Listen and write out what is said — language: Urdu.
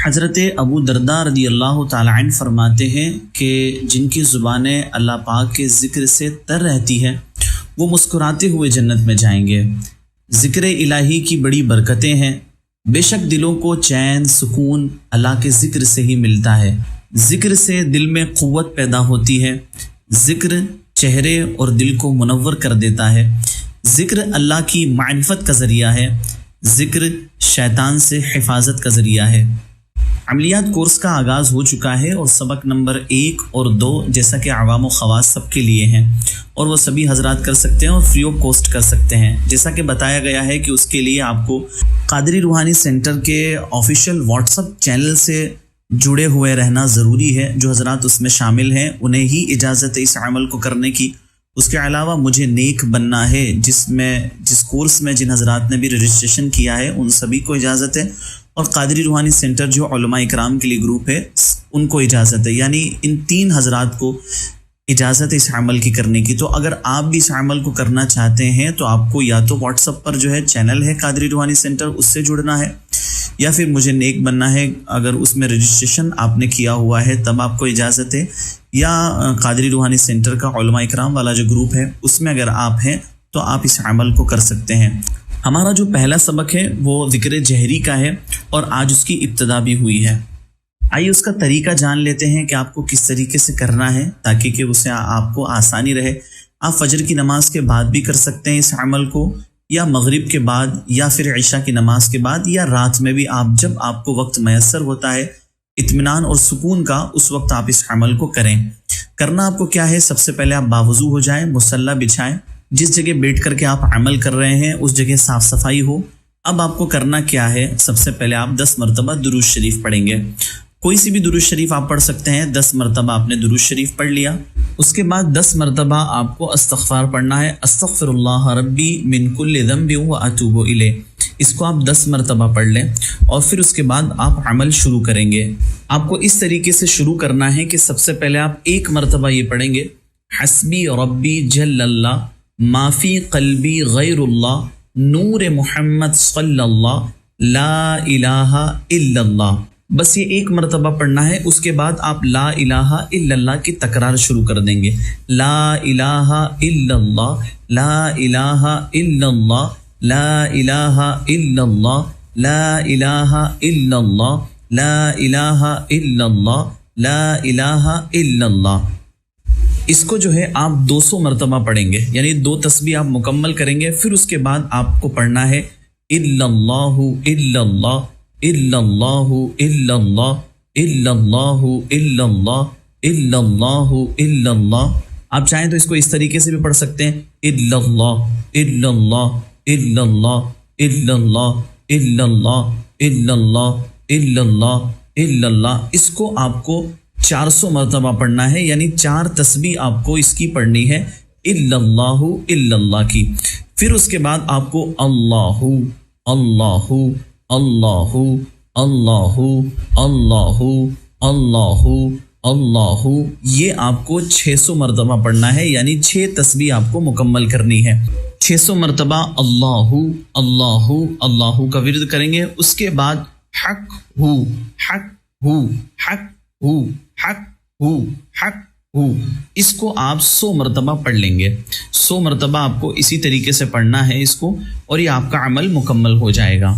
حضرت ابو درداء رضی اللہ تعالیٰ عنہ فرماتے ہیں کہ جن کی زبانیں اللہ پاک کے ذکر سے تر رہتی ہے وہ مسکراتے ہوئے جنت میں جائیں گے۔ ذکر الہی کی بڑی برکتیں ہیں، بے شک دلوں کو چین سکون اللہ کے ذکر سے ہی ملتا ہے۔ ذکر سے دل میں قوت پیدا ہوتی ہے، ذکر چہرے اور دل کو منور کر دیتا ہے، ذکر اللہ کی معرفت کا ذریعہ ہے، ذکر شیطان سے حفاظت کا ذریعہ ہے۔ عملیات کورس کا آغاز ہو چکا ہے اور سبق نمبر 1 اور 2 جیسا کہ عوام و خواص سب کے لیے ہیں اور وہ سبھی حضرات کر سکتے ہیں اور فری آف کاسٹ کر سکتے ہیں۔ جیسا کہ بتایا گیا ہے کہ اس کے لیے آپ کو قادری روحانی سینٹر کے آفیشیل واٹس ایپ چینل سے جڑے ہوئے رہنا ضروری ہے۔ جو حضرات اس میں شامل ہیں انہیں ہی اجازت ہے اس عمل کو کرنے کی۔ اس کے علاوہ مجھے نیک بننا ہے جس کورس میں جن حضرات نے بھی رجسٹریشن کیا ہے ان سبھی کو اجازت ہے، اور قادری روحانی سینٹر جو علماء اکرام کے لیے گروپ ہے ان کو اجازت ہے، یعنی ان 3 حضرات کو اجازت ہے اس عمل کی کرنے کی۔ تو اگر آپ بھی اس عمل کو کرنا چاہتے ہیں تو آپ کو یا تو واٹس ایپ پر جو ہے چینل ہے قادری روحانی سینٹر اس سے جڑنا ہے، یا پھر مجھے نیک بننا ہے اگر اس میں رجسٹریشن آپ نے کیا ہوا ہے تب آپ کو اجازت ہے، یا قادری روحانی سینٹر کا علماء اکرام والا جو گروپ ہے اس میں اگر آپ ہیں تو آپ اس عمل کو کر سکتے ہیں۔ ہمارا جو پہلا سبق ہے وہ ذکر جہری کا ہے اور آج اس کی ابتدا بھی ہوئی ہے۔ آئیے اس کا طریقہ جان لیتے ہیں کہ آپ کو کس طریقے سے کرنا ہے تاکہ کہ اسے آپ کو آسانی رہے۔ آپ فجر کی نماز کے بعد بھی کر سکتے ہیں اس عمل کو، یا مغرب کے بعد، یا پھر عشاء کی نماز کے بعد، یا رات میں بھی آپ جب آپ کو وقت میسر ہوتا ہے اطمینان اور سکون کا اس وقت آپ اس عمل کو کریں۔ کرنا آپ کو کیا ہے، سب سے پہلے آپ باوضو ہو جائیں، مصلی بچھائیں، جس جگہ بیٹھ کر کے آپ عمل کر رہے ہیں اس جگہ صاف صفائی ہو۔ اب آپ کو کرنا کیا ہے، سب سے پہلے آپ 10 مرتبہ درود شریف پڑھیں گے۔ کوئی سی بھی درود شریف آپ پڑھ سکتے ہیں۔ 10 مرتبہ آپ نے درود شریف پڑھ لیا، اس کے بعد 10 مرتبہ آپ کو استغفار پڑھنا ہے۔ استغفر اللہ ربی من کل ذنب واتوب الیہ، اس کو آپ 10 مرتبہ پڑھ لیں، اور پھر اس کے بعد آپ عمل شروع کریں گے۔ آپ کو اس طریقے سے شروع کرنا ہے کہ سب سے پہلے آپ 1 مرتبہ یہ پڑھیں گے، حسبی ربی جل اللہ ما فی قلبی غیر اللہ نور محمد صلی اللہ لا الہ الا اللہ۔ بس یہ 1 مرتبہ پڑھنا ہے، اس کے بعد آپ لا الہ الا اللہ کی تکرار شروع کر دیں گے۔ لا الہ الا اللہ، لا الہ الا اللہ، لا الہ الا اللہ، لا الہ الا اللہ، لا الہ الا اللہ، لا الہ الا اللہ۔ اس کو جو ہے آپ 200 مرتبہ پڑھیں گے، یعنی 2 تسبیح آپ مکمل کریں گے۔ پھر اس کے بعد آپ کو پڑھنا ہے الا اللہ الا اللہ الا اللہ الا اللہ الا اللہ الا اللہ الا اللہ الا اللہ۔ آپ چاہیں تو اس کو اس طریقے سے بھی پڑھ سکتے ہیں، الا اللہ الا اللہ الا اللہ الا اللہ الا اللہ الا اللہ الا اللہ الا اللہ۔ اس کو آپ کو 400 مرتبہ پڑھنا ہے، یعنی 4 تسبیح آپ کو اس کی پڑھنی ہے الا اللہ کی۔ پھر اس کے بعد آپ کو اللہ اللہ اللہ اللہ اللہ اللہ اللہ یہ آپ کو 600 مرتبہ پڑھنا ہے، یعنی 6 تسبیح آپ کو مکمل کرنی ہے۔ 600 مرتبہ اللہ اللہ اللہ کا ورد کریں گے۔ اس کے بعد حق ہو حق ہو حق ہو حق ہو حق ہو، اس کو آپ 100 مرتبہ پڑھ لیں گے۔ 100 مرتبہ آپ کو اسی طریقے سے پڑھنا ہے اس کو، اور یہ آپ کا عمل مکمل ہو جائے گا۔